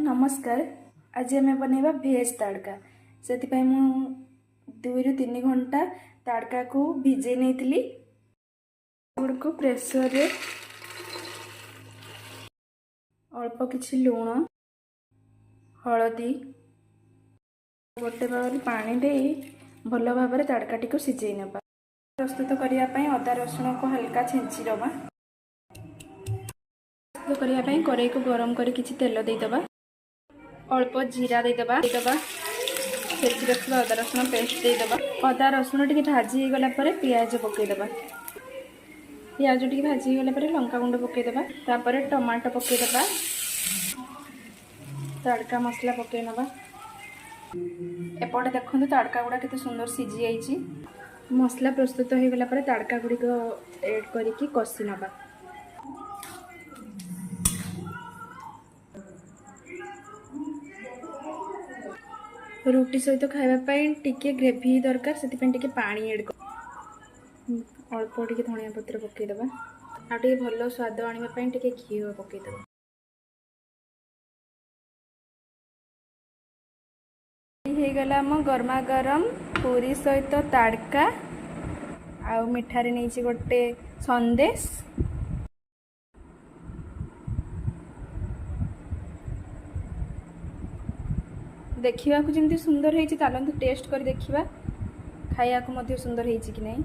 नमस्कार। आज आम बनैबा भेज तड़का। से 2 ରୁ 3 घंटा तड़का को भिजे नहीं को प्रेसर रे अल्प किछि लुण हलदी गोटे बाउल पानी दे भल भाव तड़का टी सिझे ना। प्रस्तुत करने अदा रसुण को हल्का छेंची दबा। प्रस्तुत करने कड़ाई को गरम कर किछि तेल देदबा। अल्प जीरा देदबा अदा रसुण पेस्ट देदबा। अदा रसुण टी भाजी गला पियाज पकईदबा। पियाज टी भाजी गला लंका गुंड पकईदबा। तापर टमाटो पकईदबा। तड़का मसला पकई नबा। एपटे देखो तड़का गुड़ा केते सुंदर सिझी जाइए। मसला प्रस्तुत हो गला तड़का गुड़िक ऐड करके कषि नबा। रुटी सहित खावाई टिके ग्रेवी दरकार से पानी ऐड कर अल्प टिके धनिया पत्र पकईदबा। आटे भल स्वाद आने टिके घी पकईदबा। हो गला मो गरमा गरम पूरी सहित तड़का आ मिठारे नहीं गोटे संदेश। देखा जमी सुंदर है टेस्ट कर देखा खाया सुंदर है कि नहीं।